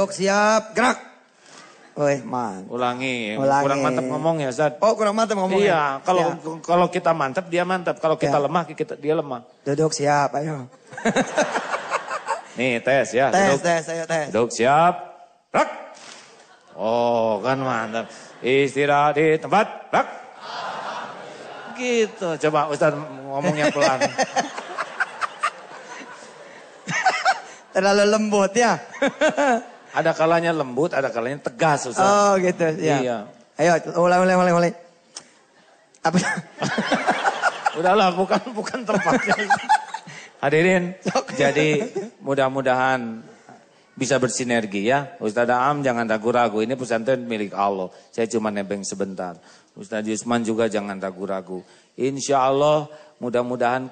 Duduk siap, gerak. Woi, man. Ulangi. Ulangi. Kurang mantap ngomong ya, Ustaz. Oh, kurang mantap ngomong. Iya, kalau kita mantap dia mantap, kalau kita lemah dia lemah. Duduk siap, ayo. Nih, tes ya. Tes, ayo tes. Duduk siap. Gerak. Oh, kan mantap. Istirahat di tempat. Gerak. Gitu. Coba Ustaz ngomongnya pelan. Terlalu lembut ya. Ada kalanya lembut, ada kalanya tegas, Ustaz. Oh gitu, ya. Iya. Ayo, mulai. Apa? Udahlah, bukan tempatnya. Hadirin, jadi mudah-mudahan bisa bersinergi ya. Ustaz Aam jangan ragu-ragu, ini pesantren milik Allah. Saya cuma nebeng sebentar. Ustaz Yusman juga jangan ragu-ragu. Insya Allah mudah-mudahan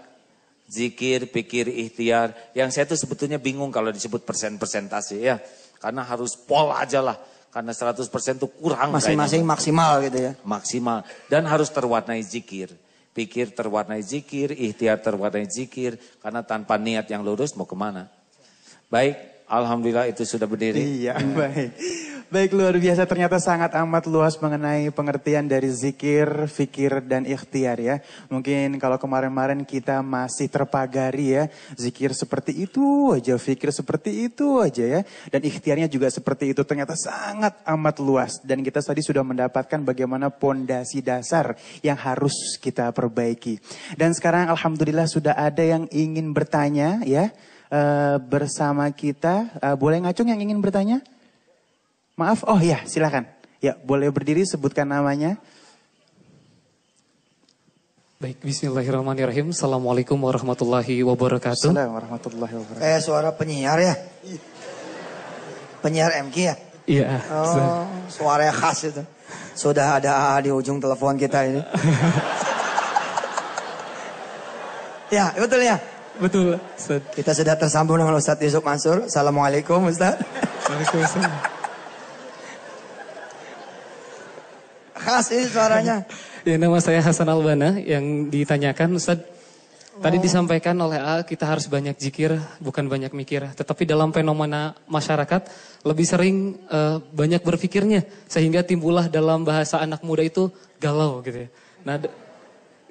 zikir, pikir, ikhtiar. Yang saya tuh sebetulnya bingung kalau disebut persentase ya. Karena harus pol aja lah. Karena 100% tuh kurang. Masing-masing maksimal gitu ya. Maksimal. Dan harus terwarnai zikir. Pikir terwarnai zikir, ikhtiar terwarnai zikir. Karena tanpa niat yang lurus mau kemana. Baik, alhamdulillah itu sudah berdiri. Iya, baik. Baik, luar biasa, ternyata sangat amat luas mengenai pengertian dari zikir, fikir, dan ikhtiar ya. Mungkin kalau kemarin-kemarin kita masih terpagari ya, zikir seperti itu aja, fikir seperti itu aja ya. Dan ikhtiarnya juga seperti itu, ternyata sangat amat luas. Dan kita tadi sudah mendapatkan bagaimana pondasi dasar yang harus kita perbaiki. Dan sekarang alhamdulillah sudah ada yang ingin bertanya ya, bersama kita. Boleh ngacung yang ingin bertanya? Maaf, oh ya silakan. Ya boleh berdiri, sebutkan namanya. Baik, bismillahirrahmanirrahim. Assalamualaikum warahmatullahi wabarakatuh. Assalamualaikum warahmatullahi wabarakatuh. Kayak suara penyiar ya? Penyiar MK ya? Iya. Oh, suara khas itu. Sudah ada di ujung telepon kita ini. Ya, betul ya? Betul, Ustaz. Kita sudah tersambung dengan Ustadz Yusuf Mansur. Assalamualaikum Ustadz. Waalaikumsalam. Khas ini suaranya. Ya, nama saya Hasan Albana yang ditanyakan Ustaz. Tadi disampaikan oleh A, kita harus banyak zikir, bukan banyak mikir. Tetapi dalam fenomena masyarakat lebih sering banyak berpikirnya. Sehingga timbullah dalam bahasa anak muda itu galau gitu ya. Nah,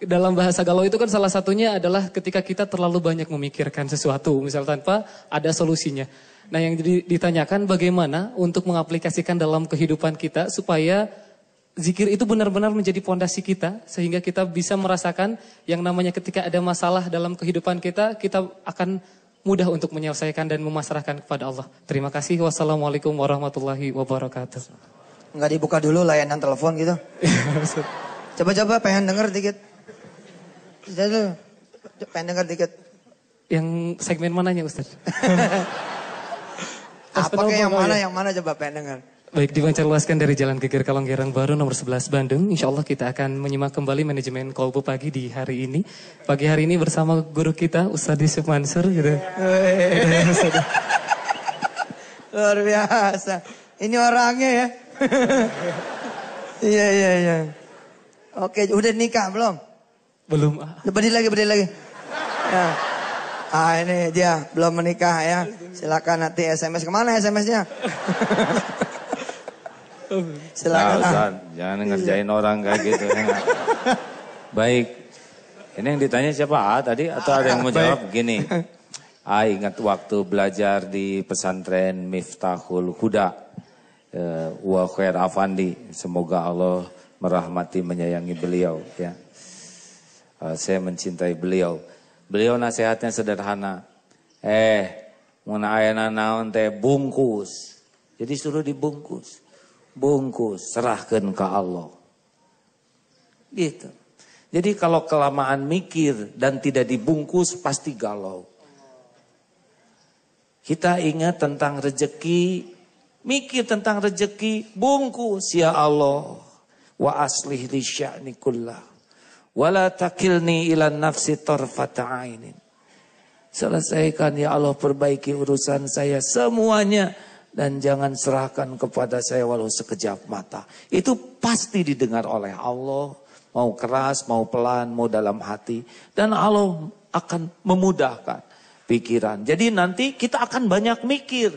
dalam bahasa galau itu kan salah satunya adalah ketika kita terlalu banyak memikirkan sesuatu. Misal tanpa ada solusinya. Nah, yang ditanyakan bagaimana untuk mengaplikasikan dalam kehidupan kita supaya zikir itu benar-benar menjadi pondasi kita sehingga kita bisa merasakan yang namanya ketika ada masalah dalam kehidupan kita akan mudah untuk menyelesaikan dan memasrahkan kepada Allah. Terima kasih. Wassalamualaikum warahmatullahi wabarakatuh. Enggak dibuka dulu layanan telepon gitu. Coba-coba pengen denger dikit. Pengen denger dikit. Yang segmen mananya Ustaz? Apa kayak yang mana coba pengen denger. Baik, dipancarluaskan dari Jalan Geger Kalonggerang Baru nomor 11 Bandung. Insya Allah kita akan menyimak kembali manajemen Kolbu pagi di hari ini. Pagi hari ini bersama guru kita Ustaz Yusuf Mansur gitu. Luar biasa. Ini orangnya ya. Iya. Oke, udah nikah belum? Belum. Berdiri lagi. Ya. Ini dia belum menikah ya. Silakan nanti SMS, kemana SMS-nya? Silakan. Nah, jangan ngerjain orang kayak gitu. Baik. Ini yang ditanya siapa? A tadi atau ada yang mau jawab? Gini. A ingat waktu belajar di pesantren Miftahul Huda. Wa Khair Afandi. Semoga Allah merahmati menyayangi beliau ya. Saya mencintai beliau. Beliau nasihatnya sederhana. Mun aya naon teh bungkus. Jadi suruh dibungkus. Bungkus, serahkan ke Allah. Gitu. Jadi kalau kelamaan mikir dan tidak dibungkus pasti galau. Kita ingat tentang rezeki, mikir tentang rezeki, bungkus ya Allah. Wa aslih li sya'ni kullah. Wala takilni ila nafsi tarfata ainin. Selesaikan ya Allah, perbaiki urusan saya semuanya. Dan jangan serahkan kepada saya walau sekejap mata. Itu pasti didengar oleh Allah. Mau keras, mau pelan, mau dalam hati. Dan Allah akan memudahkan pikiran. Jadi nanti kita akan banyak mikir.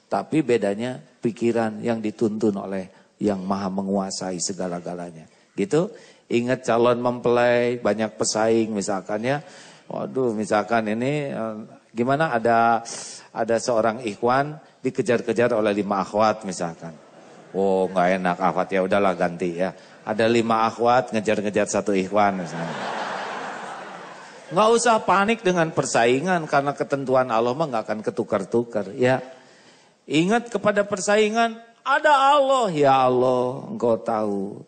Tapi bedanya pikiran yang dituntun oleh yang maha menguasai segala-galanya. Gitu, ingat calon mempelai, banyak pesaing misalkan ya. Waduh, misalkan ini gimana ada seorang ikhwan dikejar-kejar oleh 5 akhwat misalkan. Oh, nggak enak akhwat, ya udahlah ganti ya. Ada 5 akhwat ngejar-ngejar 1 ikhwan misalnya. Nggak usah panik dengan persaingan karena ketentuan Allah mah nggak akan ketukar-tukar ya. Ingat kepada persaingan, ada Allah. Ya Allah, Engkau tahu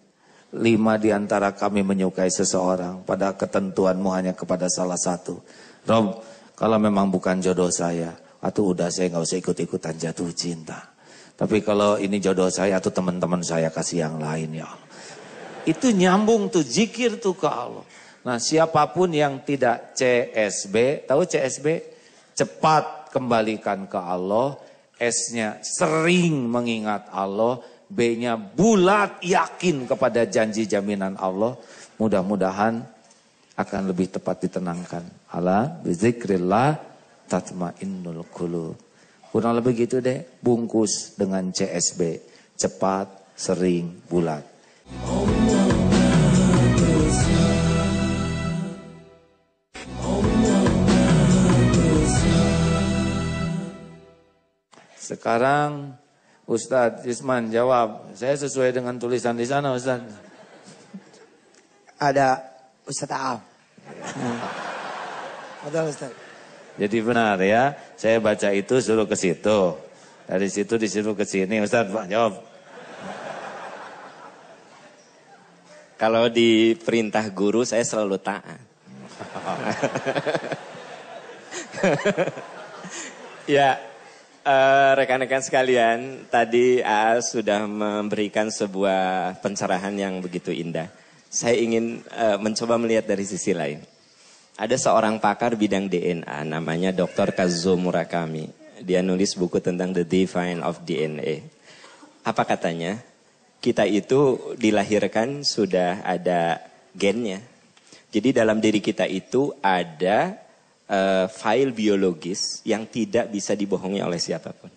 5 di antara kami menyukai seseorang, pada ketentuanmu hanya kepada salah satu. Rob, kalau memang bukan jodoh saya, atau udah saya nggak usah ikut-ikutan jatuh cinta. Tapi kalau ini jodoh saya atau teman-teman saya kasih yang lain ya Allah. Itu nyambung tuh, zikir tuh ke Allah. Nah, siapapun yang tidak CSB, tahu CSB? Cepat kembalikan ke Allah. S-nya sering mengingat Allah. B-nya bulat yakin kepada janji jaminan Allah. Mudah-mudahan akan lebih tepat ditenangkan. Ala bizikrillah tatmainnul qulub. Kurang lebih gitu deh, bungkus dengan CSB. Cepat, sering, bulat. Sekarang Ustadz Isman jawab. Saya sesuai dengan tulisan di sana, Ustadz. Ada Ustadz Aam. Betul Ustadz. Jadi benar ya, saya baca itu suruh ke situ. Dari situ disuruh ke sini. Ustadz, Pak, jawab. Kalau di perintah guru saya selalu taat. Ya, rekan-rekan sekalian, tadi AA sudah memberikan sebuah pencerahan yang begitu indah. Saya ingin mencoba melihat dari sisi lain. Ada seorang pakar bidang DNA namanya Dr. Kazuo Murakami. Dia nulis buku tentang The Divine of DNA. Apa katanya? Kita itu dilahirkan sudah ada gennya. Jadi dalam diri kita itu ada file biologis yang tidak bisa dibohongi oleh siapapun.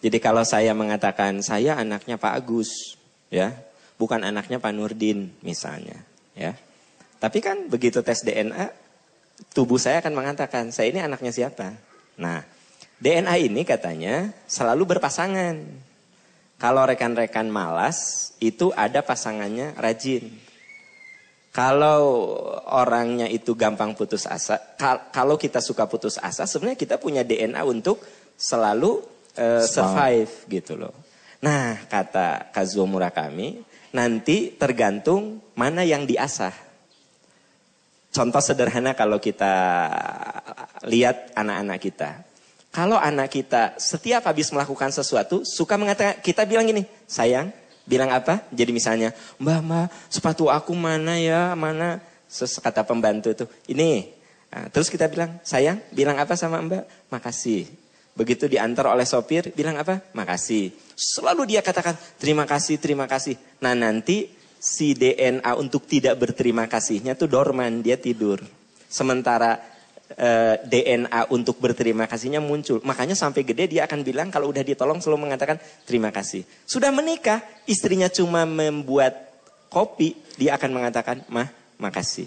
Jadi kalau saya mengatakan saya anaknya Pak Agus, ya, bukan anaknya Pak Nurdin misalnya, ya. Tapi kan begitu tes DNA, tubuh saya akan mengatakan saya ini anaknya siapa. Nah, DNA ini katanya selalu berpasangan. Kalau rekan-rekan malas itu ada pasangannya rajin. Kalau orangnya itu gampang putus asa, kalau kita suka putus asa, sebenarnya kita punya DNA untuk selalu survive gitu loh. Nah, kata Kazuo Murakami, nanti tergantung mana yang diasah. Contoh sederhana kalau kita lihat anak-anak kita. Kalau anak kita setiap habis melakukan sesuatu, suka mengatakan, kita bilang gini, sayang, bilang apa? Jadi misalnya, mbak, sepatu aku mana ya, mana? Kata pembantu itu, ini. Nah, terus kita bilang, sayang, bilang apa sama mbak? Makasih. Begitu diantar oleh sopir, bilang apa? Makasih. Selalu dia katakan, terima kasih, terima kasih. Nah nanti si DNA untuk tidak berterima kasihnya tuh dorman, dia tidur. Sementara DNA untuk berterima kasihnya muncul. Makanya sampai gede dia akan bilang kalau udah ditolong selalu mengatakan terima kasih. Sudah menikah, istrinya cuma membuat kopi, dia akan mengatakan, mah, makasih.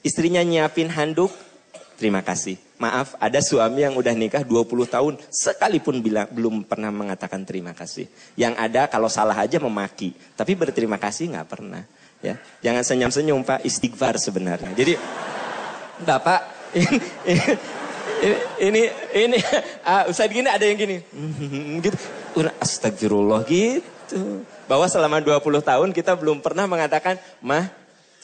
Istrinya nyiapin handuk, terima kasih. Maaf, ada suami yang udah nikah 20 tahun, sekalipun belum pernah mengatakan terima kasih. Yang ada kalau salah aja memaki, tapi berterima kasih nggak pernah. Ya, jangan senyum-senyum Pak, istighfar sebenarnya. Jadi, Bapak, ini Ustaz gini ada yang gini, gitu, astagfirullah gitu. Bahwa selama 20 tahun kita belum pernah mengatakan, mah,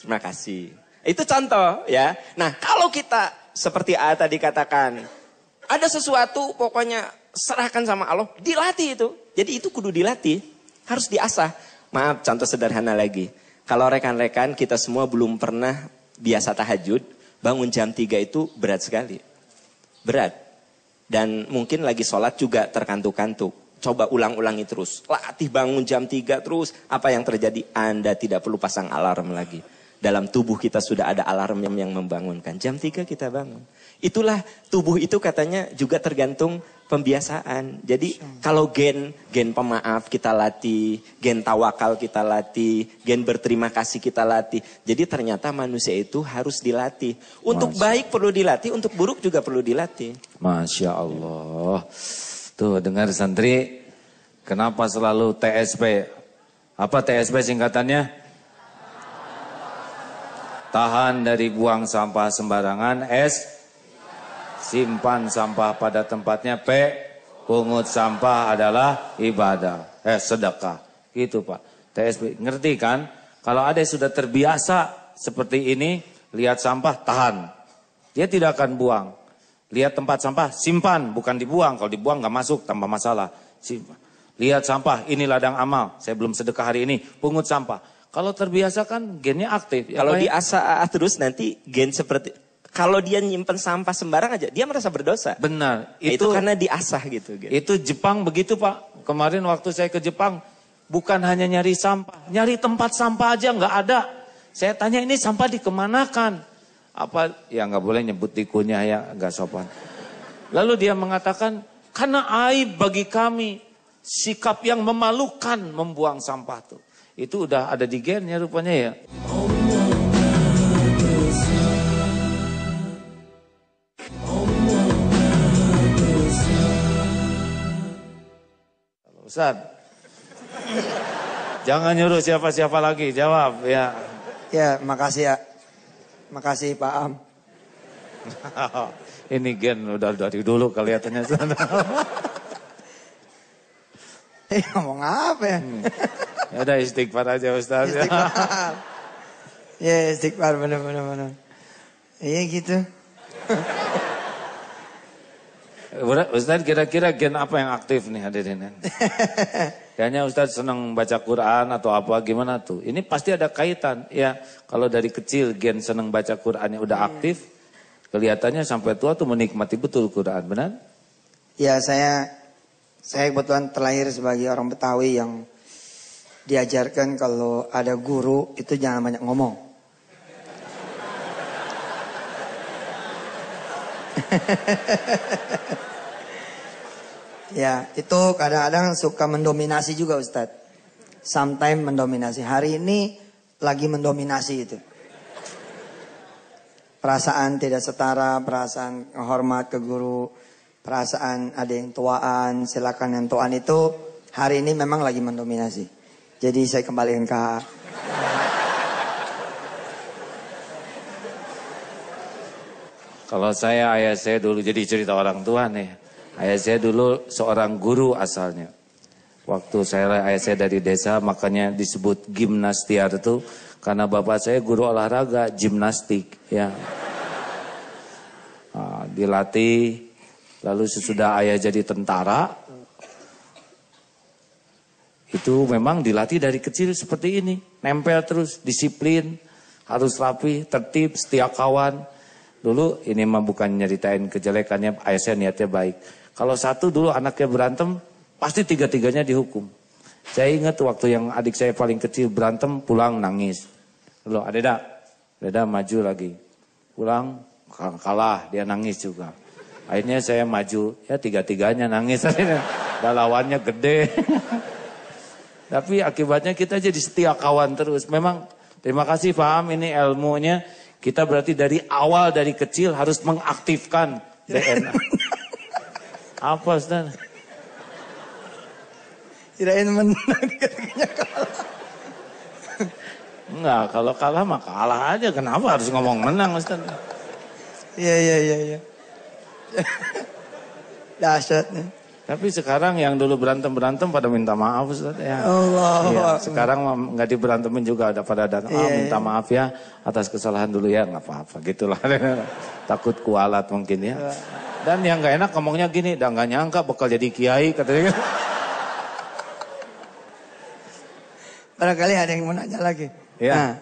terima kasih. Itu contoh ya. Nah kalau kita seperti A tadi katakan, ada sesuatu pokoknya serahkan sama Allah, dilatih itu. Jadi itu kudu dilatih, harus diasah. Maaf contoh sederhana lagi. Kalau rekan-rekan kita semua belum pernah biasa tahajud, bangun jam 3 itu berat sekali. Berat. Dan mungkin lagi sholat juga terkantuk-kantuk. Coba ulang-ulangi terus. Latih bangun jam 3 terus. Apa yang terjadi? Anda tidak perlu pasang alarm lagi. Dalam tubuh kita sudah ada alarm yang membangunkan. Jam 3 kita bangun. Itulah tubuh itu katanya juga tergantung pembiasaan. Jadi kalau gen pemaaf kita latih, gen tawakal kita latih, gen berterima kasih kita latih. Jadi ternyata manusia itu harus dilatih. Untuk baik perlu dilatih, untuk buruk juga perlu dilatih. Masya Allah. Tuh dengar santri, kenapa selalu TSP? Apa TSP singkatannya? Tahan dari buang sampah sembarangan. S, simpan sampah pada tempatnya. P, pungut sampah adalah ibadah. Sedekah. Gitu Pak. TSP. Ngerti kan? Kalau ada yang sudah terbiasa seperti ini, lihat sampah, tahan. Dia tidak akan buang. Lihat tempat sampah, simpan. Bukan dibuang. Kalau dibuang nggak masuk, tambah masalah. Simpan. Lihat sampah, ini ladang amal. Saya belum sedekah hari ini. Pungut sampah. Kalau terbiasa kan gennya aktif. Kalau diasah terus nanti gen seperti... Kalau dia nyimpen sampah sembarang aja, dia merasa berdosa. Benar. Itu karena diasah gitu. Itu Jepang begitu Pak. Kemarin waktu saya ke Jepang, bukan hanya nyari sampah. Nyari tempat sampah aja nggak ada. Saya tanya ini sampah dikemanakan? Apa, ya nggak boleh nyebut dikunyah ya, nggak sopan. Lalu dia mengatakan, karena aib bagi kami. Sikap yang memalukan membuang sampah tuh. Itu udah ada di gennya rupanya ya. Ustaz, jangan nyuruh siapa-siapa lagi, jawab ya. Ya, makasih ya. Makasih Pak Am. Ini gen udah dari dulu kelihatannya. Ngomong apa ya? Ya udah istighfar aja Ustaz. Istighfar. Ya istighfar benar. Iya gitu. Ustaz kira-kira gen apa yang aktif nih hadirin? Kayaknya Ustaz senang baca Quran atau apa gimana tuh? Ini pasti ada kaitan ya. Kalau dari kecil gen senang baca Qurannya udah aktif, kelihatannya sampai tua tuh menikmati betul Quran, benar? Ya saya kebetulan terlahir sebagai orang Betawi yang diajarkan kalau ada guru itu jangan banyak ngomong. Ya, itu kadang-kadang suka mendominasi juga Ustadz. Sometimes mendominasi. Hari ini lagi mendominasi itu. Perasaan tidak setara, perasaan hormat ke guru, perasaan ada yang tuaan, silakan yang tuaan itu hari ini memang lagi mendominasi. Jadi saya kembalikan ke Kalau ayah saya dulu jadi cerita orang tua nih. Ayah saya dulu seorang guru asalnya. Waktu ayah saya dari desa makanya disebut gimnastiar itu karena bapak saya guru olahraga gimnastik ya. Dilatih lalu sesudah ayah jadi tentara itu memang dilatih dari kecil seperti ini, nempel terus, disiplin, harus rapi, tertib, setia kawan. Dulu ini mah bukan nyeritain kejelekannya, ayah saya niatnya baik. Kalau satu dulu anaknya berantem, pasti tiga-tiganya dihukum. Saya ingat waktu yang adik saya paling kecil berantem, pulang nangis. Lalu Deda maju lagi. Pulang, kalah, dia nangis juga. Akhirnya saya maju, ya tiga-tiganya nangis. Dan lawannya gede. Tapi akibatnya kita jadi setia kawan terus. Memang terima kasih paham ini ilmunya. Kita berarti dari awal, dari kecil harus mengaktifkan DNA. Apa Ustaz? kirain menang tiga-tiganya kalah. Enggak, kalau kalah mah kalah aja. Kenapa harus ngomong menang Ustaz? Iya. Dahsyat nih. Tapi sekarang yang dulu berantem pada minta maaf Ustaz ya. Allah. Ya, sekarang nggak diberantemin juga ada pada datang. Minta maaf ya atas kesalahan dulu ya, nggak apa-apa gitulah. Takut kualat mungkin ya. Dan yang nggak enak ngomongnya gini, dah nggak nyangka bakal jadi kiai katanya. Barangkali ada yang mau nanya lagi. Ya. Nah,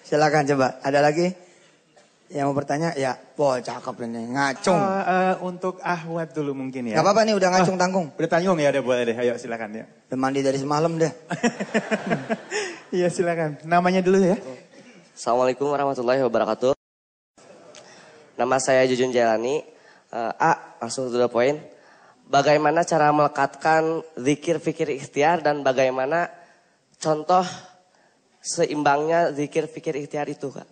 silakan coba. Ada lagi yang mau bertanya? Ya, wah cakep ini, ngacung. Untuk Ahwat dulu mungkin ya. Gak apa-apa nih, udah ngacung tanggung. Udah tanggung ya, udah boleh deh. Ayo silakan ya. Udah mandi dari semalam deh. Iya silakan. Namanya dulu ya. Assalamualaikum warahmatullahi wabarakatuh. Nama saya Jujun Jalani. Langsung to the point. bagaimana cara melekatkan zikir, fikir, ikhtiar dan bagaimana contoh seimbangnya zikir, fikir, ikhtiar itu Kak.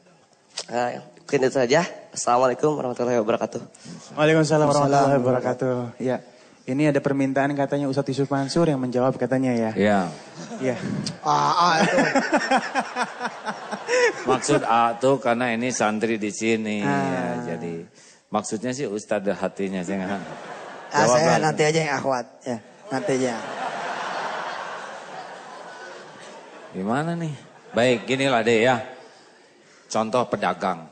Mungkin itu saja. Assalamualaikum warahmatullahi wabarakatuh. Waalaikumsalam warahmatullahi wabarakatuh. Ya, ini ada permintaan katanya Ustadz Yusuf Mansur yang menjawab katanya ya. Iya. Iya. Itu. Maksud A tuh karena ini santri di sini. Ya, jadi maksudnya sih Ustadz hatinya. Saya nanti aja yang akhwat. Ya, nanti aja. Gimana nih? Baik, ginilah deh ya. Contoh pedagang.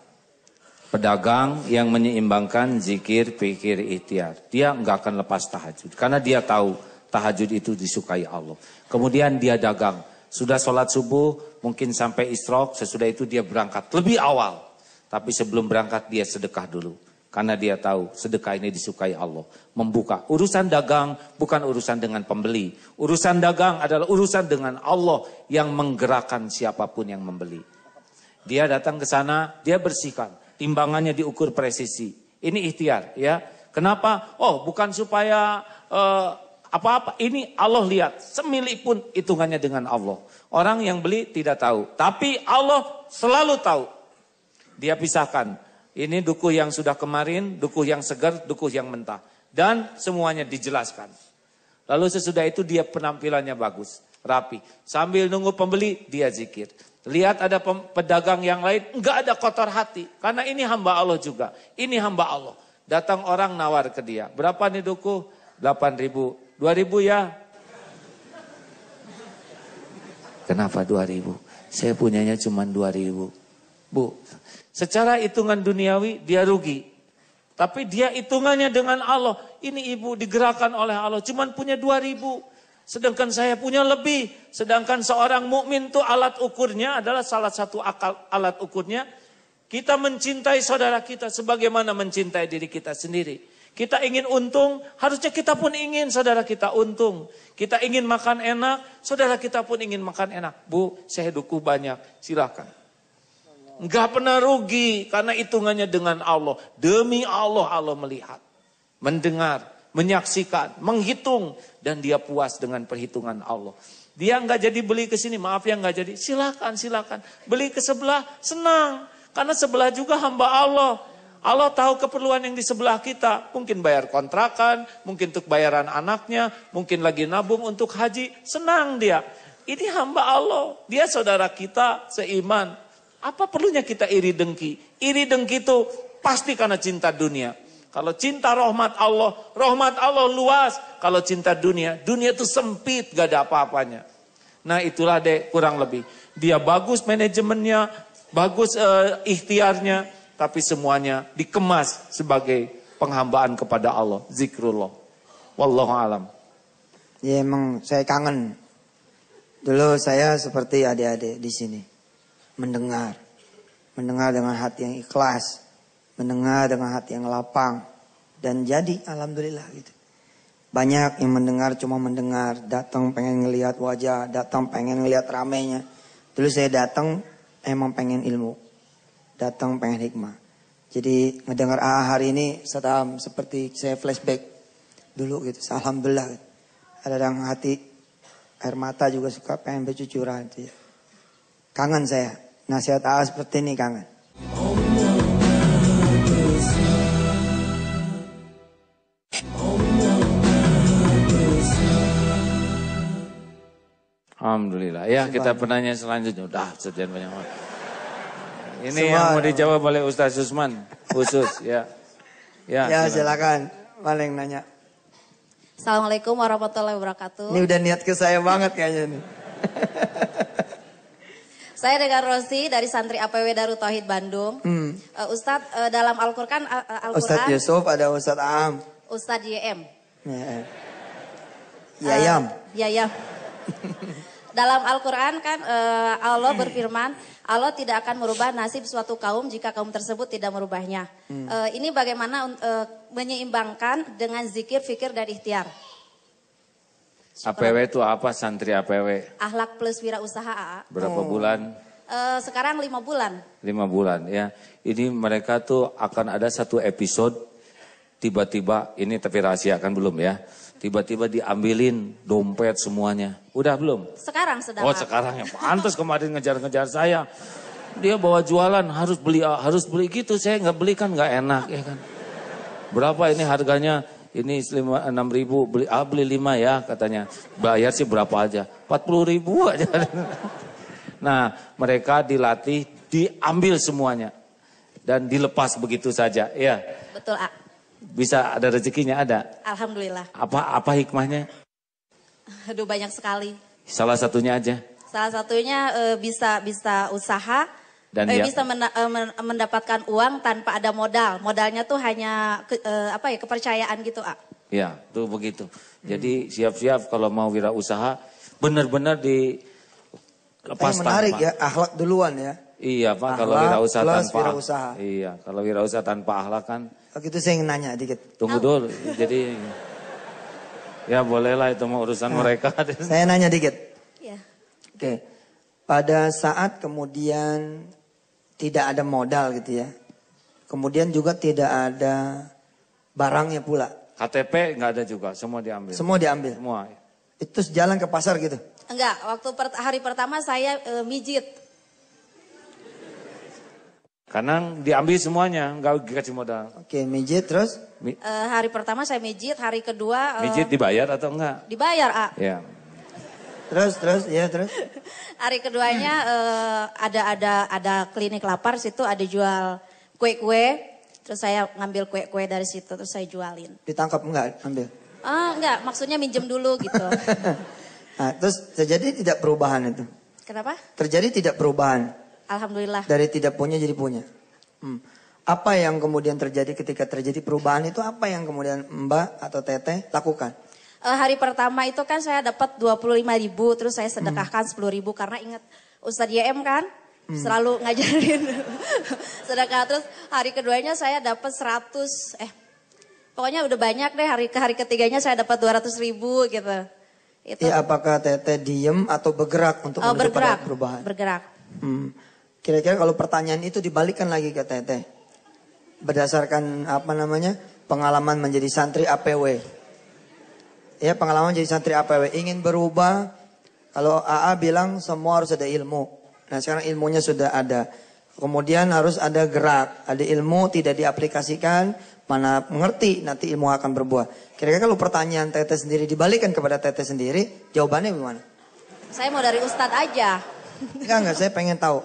Pedagang yang menyeimbangkan zikir, pikir, ikhtiar. Dia nggak akan lepas tahajud. Karena dia tahu tahajud itu disukai Allah. Kemudian dia dagang. Sudah sholat subuh, mungkin sampai isyraq. Sesudah itu dia berangkat lebih awal. Tapi sebelum berangkat dia sedekah dulu. Karena dia tahu sedekah ini disukai Allah. Membuka. Urusan dagang bukan urusan dengan pembeli. Urusan dagang adalah urusan dengan Allah yang menggerakkan siapapun yang membeli. Dia datang ke sana, dia bersihkan. Timbangannya diukur presisi. Ini ikhtiar ya. Kenapa? Oh bukan supaya apa-apa. Ini Allah lihat. Semili pun hitungannya dengan Allah. Orang yang beli tidak tahu. Tapi Allah selalu tahu. Dia pisahkan. Ini dukuh yang sudah kemarin, dukuh yang segar, dukuh yang mentah. Dan semuanya dijelaskan. Lalu sesudah itu dia penampilannya bagus, rapi. Sambil nunggu pembeli, dia zikir. Lihat ada pedagang yang lain, enggak ada kotor hati. Karena ini hamba Allah juga. Ini hamba Allah. Datang orang nawar ke dia. Berapa nih dukuh? 8.000. 2.000 ya? Kenapa 2.000? Saya punyanya cuma 2.000. Bu, secara hitungan duniawi dia rugi. Tapi dia hitungannya dengan Allah. Ini ibu digerakkan oleh Allah. Cuman punya 2.000. Sedangkan saya punya lebih. Sedangkan seorang mukmin itu alat ukurnya adalah salah satu alat ukurnya. Kita mencintai saudara kita sebagaimana mencintai diri kita sendiri. Kita ingin untung, harusnya kita pun ingin saudara kita untung. Kita ingin makan enak, saudara kita pun ingin makan enak. Bu, saya dukuh banyak, silakan. Enggak pernah rugi karena hitungannya dengan Allah. Demi Allah, Allah melihat, mendengar, menyaksikan, menghitung. Dan dia puas dengan perhitungan Allah. Dia enggak jadi beli ke sini, maaf ya enggak jadi. Silakan. Beli ke sebelah, senang. Karena sebelah juga hamba Allah. Allah tahu keperluan yang di sebelah kita. Mungkin bayar kontrakan, mungkin untuk bayaran anaknya, mungkin lagi nabung untuk haji. Senang dia. Ini hamba Allah. Dia saudara kita seiman. Apa perlunya kita iri dengki? Iri dengki itu pasti karena cinta dunia. Kalau cinta rahmat Allah luas. Kalau cinta dunia itu sempit, gak ada apa-apanya. Nah itulah deh kurang lebih. Dia bagus manajemennya, bagus ikhtiarnya, tapi semuanya dikemas sebagai penghambaan kepada Allah, zikrullah. Wallahu alam. Ya emang saya kangen. Dulu saya seperti adik-adik di sini. Mendengar dengan hati yang ikhlas, mendengar dengan hati yang lapang, dan jadi alhamdulillah gitu. Banyak yang mendengar cuma mendengar, datang pengen ngelihat wajah, datang pengen ngelihat ramenya. Dulu saya datang emang pengen ilmu, datang pengen hikmah. Jadi ngedengar hari ini sedang seperti saya flashback dulu gitu. Alhamdulillah gitu. Ada yang hati air mata juga suka pengen bercucuran gitu ya. Kangen saya. Nasihat seperti ini kangen. Alhamdulillah. Ya kita penanya selanjutnya. Udah sekian banyak. Ini yang mau dijawab oleh Ustaz Susman khusus ya. Ya silakan. Paling nanya. Assalamualaikum warahmatullahi wabarakatuh. Ini udah niat ke saya banget kayaknya nih. Saya dengan Rosi dari santri APW Darut Tauhid Bandung. Ustadz dalam Al-Quran. Ustadz Yusuf ada Ustadz Am. Ustadz YM. Yayam. Dalam Al-Quran kan Allah berfirman, Allah tidak akan merubah nasib suatu kaum jika kaum tersebut tidak merubahnya. Ini bagaimana menyeimbangkan dengan zikir, fikir, dan ikhtiar. APW itu apa? Santri APW? Akhlak plus wirausaha AA. Berapa bulan? Sekarang 5 bulan. 5 bulan ya. Ini mereka tuh akan ada satu episode tiba-tiba, ini tapi rahasia kan belum ya. Tiba-tiba diambilin dompet semuanya. Udah belum? Sekarang sedang. Oh sekarang ya, pantas kemarin ngejar-ngejar saya. Dia bawa jualan harus beli gitu, saya nggak beli kan nggak enak ya kan. Berapa ini harganya? Ini 6.000, beli 5 ya katanya. Bayar sih berapa aja? 40.000 aja. Nah mereka dilatih, diambil semuanya. Dan dilepas begitu saja, ya. Betul, A. Bisa ada rezekinya, ada. Alhamdulillah. Apa hikmahnya? Aduh banyak sekali. Salah satunya aja. Salah satunya bisa usaha, Dan bisa mendapatkan uang tanpa ada modal. Modalnya tuh hanya kepercayaan gitu, A. Ya, tuh begitu. Jadi siap-siap kalau mau wirausaha, benar-benar dilepas menarik tanpa. ya, akhlak duluan ya. Iya Pak, Akhlak kalau wirausaha plus tanpa wirausaha. Iya, kalau wirausaha tanpa akhlak kan. Begitu saya ingin nanya dikit. Tunggu dulu. Jadi ya bolehlah itu mau urusan mereka. Saya nanya dikit. Iya. Oke. Pada saat kemudian tidak ada modal gitu ya. Kemudian juga tidak ada barangnya pula. KTP nggak ada juga, semua diambil. Semua diambil. Semua. Itu jalan ke pasar gitu. Enggak, waktu hari pertama saya mijit. Karena diambil semuanya, nggak dikasih modal. Oke, mijit terus? Hari pertama saya mijit, hari kedua Mijit dibayar atau enggak? dibayar, A. Ya. Terus, terus. Hari keduanya ada klinik lapar, situ ada jual kue-kue. Terus saya ngambil kue-kue dari situ, terus saya jualin. Ditangkap enggak? Ambil. Enggak, maksudnya minjem dulu gitu. Nah, terus terjadi tidak perubahan itu? Kenapa? Terjadi tidak perubahan? Alhamdulillah. Dari tidak punya jadi punya. Apa yang kemudian terjadi ketika terjadi perubahan itu? Apa yang kemudian Mbak atau Teteh lakukan? Hari pertama itu kan saya dapat 25.000, terus saya sedekahkan 10.000 karena ingat Ustadz YM kan selalu ngajarin sedekah. Terus hari keduanya saya dapat 100, pokoknya udah banyak deh. Hari ketiganya saya dapat 200.000 gitu. Itu. Ya, apakah Teteh diem atau bergerak untuk menuju pada perubahan? Bergerak. Kira-kira kalau pertanyaan itu dibalikkan lagi ke Teteh, berdasarkan pengalaman menjadi santri APW. Ya, pengalaman jadi santri APW, ingin berubah. Kalau AA bilang semua harus ada ilmu. Nah sekarang ilmunya sudah ada. Kemudian harus ada gerak. Ada ilmu tidak diaplikasikan, mana mengerti nanti ilmu akan berbuah. Kira-kira kalau pertanyaan Teteh sendiri dibalikkan kepada Teteh sendiri, jawabannya gimana? Saya mau dari Ustadz aja. Enggak, saya pengen tahu.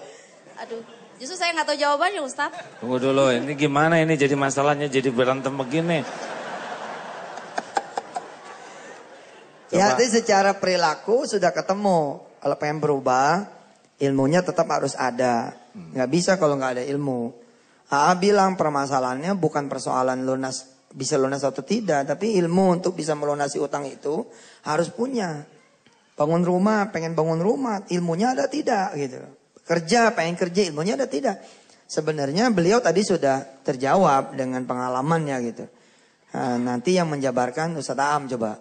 Aduh, justru saya nggak tahu jawabannya Ustadz. Tunggu dulu, ini gimana ini jadi masalahnya jadi berantem begini. Ya, jadi secara perilaku sudah ketemu. Kalau pengen berubah, ilmunya tetap harus ada. Nggak bisa kalau nggak ada ilmu. AA bilang permasalahannya bukan persoalan bisa lunas atau tidak. Tapi ilmu untuk bisa melunasi utang itu harus punya. Pengen bangun rumah, ilmunya ada tidak gitu. Pengen kerja, ilmunya ada tidak. Sebenarnya beliau tadi sudah terjawab dengan pengalamannya gitu. Nah, nanti yang menjabarkan Ustadz Aam coba.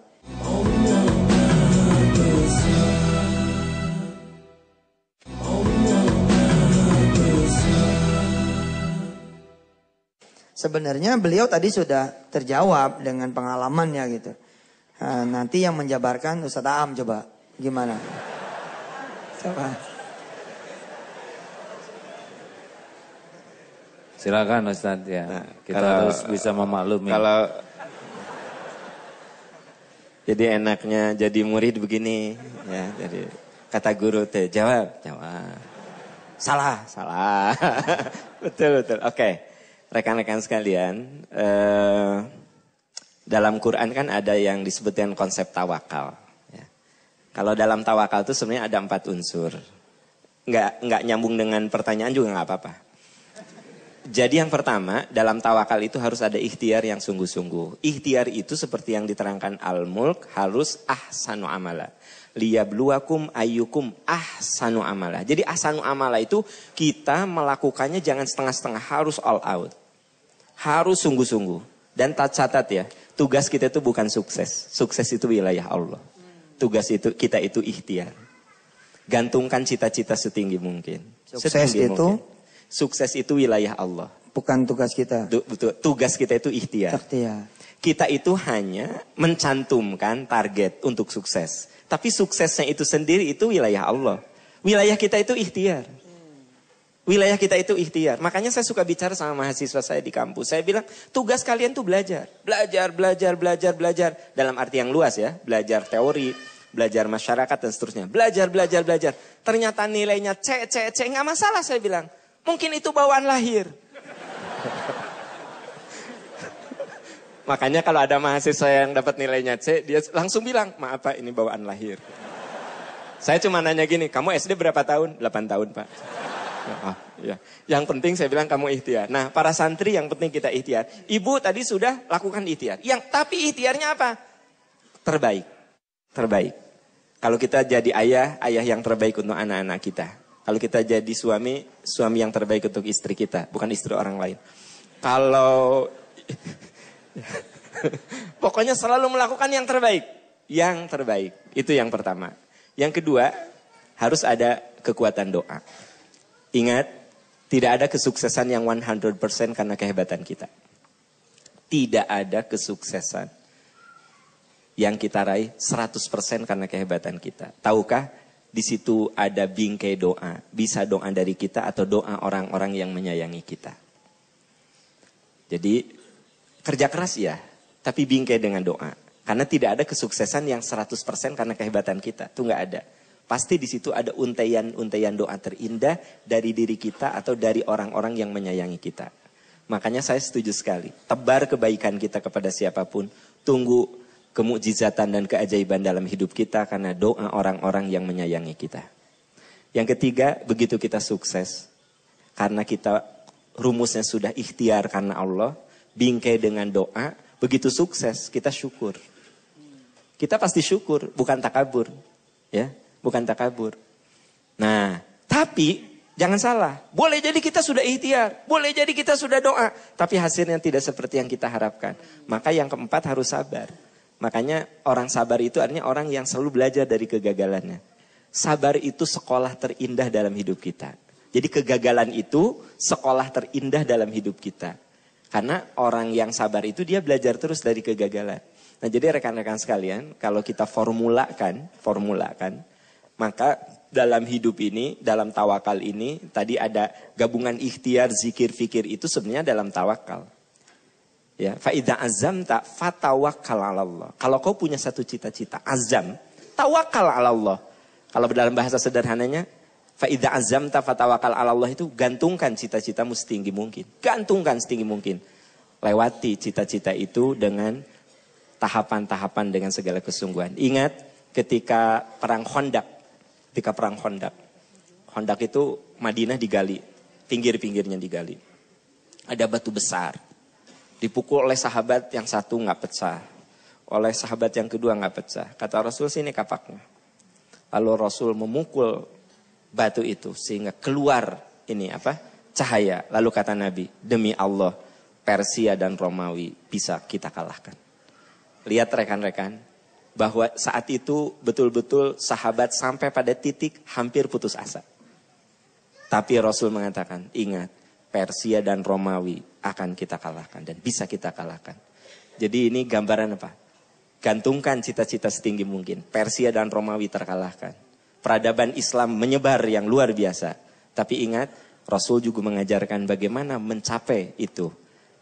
Sebenarnya beliau tadi sudah terjawab dengan pengalamannya gitu. Nah, nanti yang menjabarkan Ustadz Aam coba. Gimana? Coba. Silakan Ustadz ya. Nah, kita harus bisa memaklumi. Kalau jadi enaknya jadi murid begini ya, jadi kata guru teh jawab. Salah. Betul. Oke. Rekan-rekan sekalian, dalam Quran kan ada yang disebut dengan konsep tawakal. Ya. Kalau dalam tawakal itu sebenarnya ada 4 unsur. Nggak nyambung dengan pertanyaan juga nggak apa-apa. Jadi yang pertama, dalam tawakal itu harus ada ikhtiar yang sungguh-sungguh. Ikhtiar itu seperti yang diterangkan Al-Mulk, harus ahsanu amala. Liyabluwakum ayyukum ahsanu amala. Jadi ahsanu amala itu kita melakukannya jangan setengah-setengah, harus all out. Harus sungguh-sungguh. Dan catat ya, tugas kita itu bukan sukses. Sukses itu wilayah Allah. Tugas kita itu ikhtiar. Gantungkan cita-cita setinggi mungkin. Sukses itu? Sukses itu wilayah Allah. Bukan tugas kita. Betul. Tugas kita itu ikhtiar. Ikhtiar. Kita itu hanya mencantumkan target untuk sukses. Tapi suksesnya itu sendiri itu wilayah Allah. Wilayah kita itu ikhtiar. Wilayah kita itu ikhtiar. Makanya saya suka bicara sama mahasiswa saya di kampus. Saya bilang, tugas kalian tuh belajar. Belajar. Dalam arti yang luas ya. Belajar teori, belajar masyarakat dan seterusnya. Belajar. Ternyata nilainya C. Nggak masalah saya bilang. Mungkin itu bawaan lahir. Makanya kalau ada mahasiswa yang dapat nilainya C, dia langsung bilang, maaf Pak, ini bawaan lahir. Saya cuma nanya gini, kamu SD berapa tahun? 8 tahun Pak. Ya. Yang penting saya bilang kamu ikhtiar. Nah, para santri yang penting kita ikhtiar. Ibu tadi sudah lakukan ikhtiar. Tapi ikhtiarnya apa? Terbaik. Kalau kita jadi ayah yang terbaik untuk anak-anak kita. Kalau kita jadi suami yang terbaik untuk istri kita, bukan istri orang lain. Kalau pokoknya selalu melakukan yang terbaik. Itu yang pertama. Yang kedua, harus ada kekuatan doa. Ingat, tidak ada kesuksesan yang 100% karena kehebatan kita. Tidak ada kesuksesan yang kita raih 100% karena kehebatan kita. Tahukah, di situ ada bingkai doa. Bisa doa dari kita atau doa orang-orang yang menyayangi kita. Jadi, kerja keras ya, tapi bingkai dengan doa. Karena tidak ada kesuksesan yang 100% karena kehebatan kita. Itu nggak ada. Pasti di situ ada untaian doa terindah dari diri kita atau dari orang-orang yang menyayangi kita. Makanya saya setuju sekali. Tebar kebaikan kita kepada siapapun. Tunggu kemukjizatan dan keajaiban dalam hidup kita karena doa orang-orang yang menyayangi kita. Yang ketiga, begitu kita sukses. Karena kita rumusnya sudah ikhtiar karena Allah. Bingkai dengan doa. Begitu sukses, kita syukur. Kita pasti syukur, bukan takabur. Ya. Bukan takabur. Nah, tapi jangan salah. Boleh jadi kita sudah ikhtiar. Boleh jadi kita sudah doa. Tapi hasilnya tidak seperti yang kita harapkan. Maka yang keempat harus sabar. Makanya orang sabar itu artinya orang yang selalu belajar dari kegagalannya. Sabar itu sekolah terindah dalam hidup kita. Jadi kegagalan itu sekolah terindah dalam hidup kita. Karena orang yang sabar itu dia belajar terus dari kegagalan. Nah jadi rekan-rekan sekalian, kalau kita formulakan, maka dalam hidup ini, dalam tawakal ini, tadi ada gabungan ikhtiar, zikir, fikir itu sebenarnya dalam tawakal. Ya, fa idza azamta fatawakkal 'ala Allah. Kalau kau punya satu cita-cita, azam, tawakal 'ala Allah. Kalau dalam bahasa sederhananya, fa idza azamta fatawakkal 'ala Allah itu gantungkan cita-citamu setinggi mungkin. Gantungkan setinggi mungkin. Lewati cita-cita itu dengan tahapan-tahapan dengan segala kesungguhan. Ingat ketika perang Khandaq. Khandaq itu Madinah digali, pinggir-pinggirnya digali. Ada batu besar. Dipukul oleh sahabat yang satu nggak pecah. Oleh sahabat yang kedua nggak pecah. Kata Rasul, sini kapaknya. Lalu Rasul memukul batu itu sehingga keluar cahaya. Lalu kata Nabi, demi Allah Persia dan Romawi bisa kita kalahkan. Lihat rekan-rekan. Bahwa saat itu betul-betul sahabat sampai pada titik hampir putus asa. Tapi Rasul mengatakan, ingat, Persia dan Romawi akan kita kalahkan dan bisa kita kalahkan. Jadi ini gambaran apa? Gantungkan cita-cita setinggi mungkin. Persia dan Romawi terkalahkan. Peradaban Islam menyebar yang luar biasa. Tapi ingat, Rasul juga mengajarkan bagaimana mencapai itu.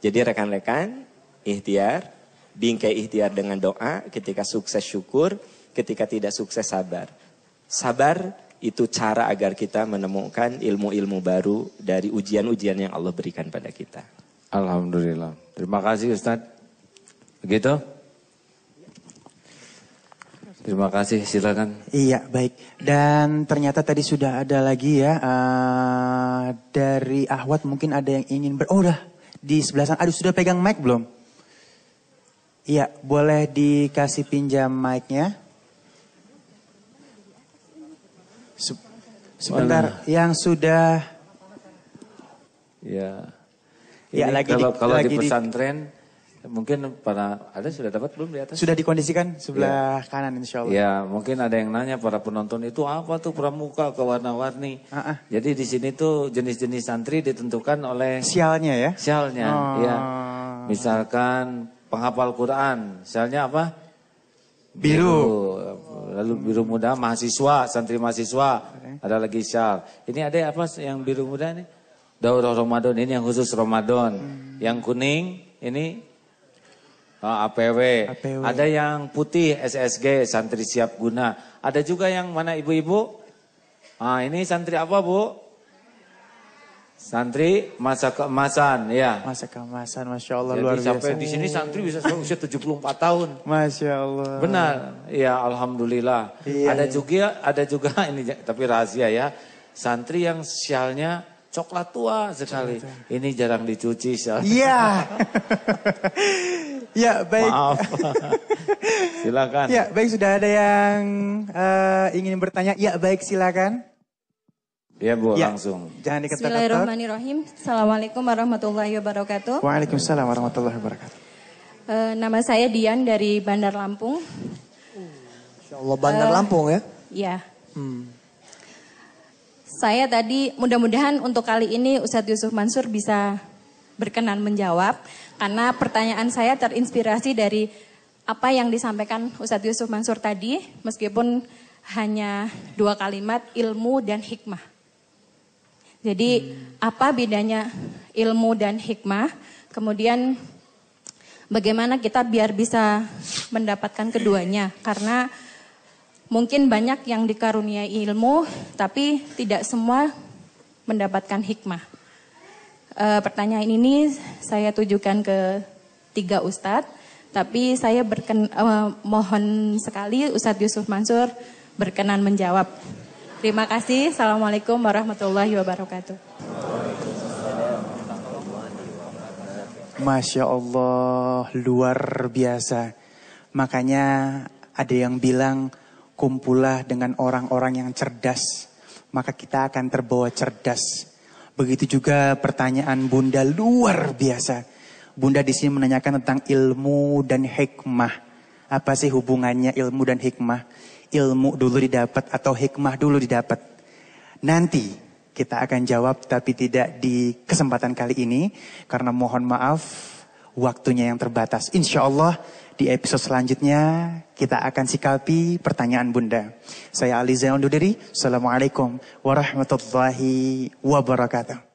Jadi rekan-rekan, ikhtiar. Bingkai ikhtiar dengan doa, ketika sukses syukur, ketika tidak sukses sabar. Sabar itu cara agar kita menemukan ilmu-ilmu baru dari ujian-ujian yang Allah berikan pada kita. Alhamdulillah. Terima kasih Ustadz. Begitu? Terima kasih, silakan. Iya, baik. Dan ternyata tadi sudah ada lagi ya, dari Ahwat mungkin ada yang ingin udah di sebelah sana. Aduh, sudah pegang mic belum? Iya, boleh dikasih pinjam mic-nya. Sebentar, yang sudah. Ya. Ya, Ini kalau di pesantren Mungkin para ada sudah dapat belum di atas? Sudah dikondisikan sebelah kanan insya Allah. Ya, mungkin ada yang nanya para penonton itu apa tuh pramuka ke warna-warni. Jadi di sini tuh jenis-jenis santri ditentukan oleh sialnya ya. Sialnya, ya. Misalkan penghafal Quran, sialnya apa? Biru. Lalu biru muda mahasiswa, santri mahasiswa. Ada lagi sial. Ini ada apa yang biru muda nih? Daurah Ramadan, ini yang khusus Ramadan. Yang kuning ini APW. Ada yang putih SSG, santri siap guna. Ada juga yang mana ibu-ibu? Ini santri apa Bu? Santri masa keemasan, ya. Masa keemasan, Masya Allah. Jadi luar biasa. sampai di sini santri bisa sampai usia 74 tahun. Masya Allah. Benar, ya Alhamdulillah. Iya, ada juga ini tapi rahasia ya. Santri yang sialnya coklat tua sekali. Ini jarang dicuci sialnya. Iya. Ya baik. Maaf. Silakan. Ya baik, sudah ada yang ingin bertanya. Ya baik, silakan. Ya Bu, ya, langsung. Jangan diketok-ketok. Bismillahirrahmanirrahim. Assalamualaikum warahmatullahi wabarakatuh. Waalaikumsalam warahmatullahi wabarakatuh. Nama saya Dian dari Bandar Lampung. Insya Allah Bandar Lampung ya? Ya. Saya tadi mudah-mudahan untuk kali ini Ustadz Yusuf Mansur bisa berkenan menjawab. Karena pertanyaan saya terinspirasi dari apa yang disampaikan Ustadz Yusuf Mansur tadi. Meskipun hanya 2 kalimat, ilmu dan hikmah. Jadi apa bedanya ilmu dan hikmah? Kemudian bagaimana kita biar bisa mendapatkan keduanya? Karena mungkin banyak yang dikaruniai ilmu, tapi tidak semua mendapatkan hikmah. Pertanyaan ini saya tujukan ke 3 ustadz, tapi saya mohon sekali Ustadz Yusuf Mansur berkenan menjawab. Terima kasih. Assalamualaikum warahmatullahi wabarakatuh. Masya Allah, luar biasa. Makanya ada yang bilang, kumpulah dengan orang-orang yang cerdas, maka kita akan terbawa cerdas. Begitu juga pertanyaan Bunda luar biasa. Bunda di sini menanyakan tentang ilmu dan hikmah. Apa sih hubungannya ilmu dan hikmah? Ilmu dulu didapat atau hikmah dulu didapat? Nanti kita akan jawab, tapi tidak di kesempatan kali ini. Karena mohon maaf, waktunya yang terbatas. Insya Allah di episode selanjutnya kita akan sikapi pertanyaan Bunda. Saya Ali Zain undur diri. Assalamualaikum warahmatullahi wabarakatuh.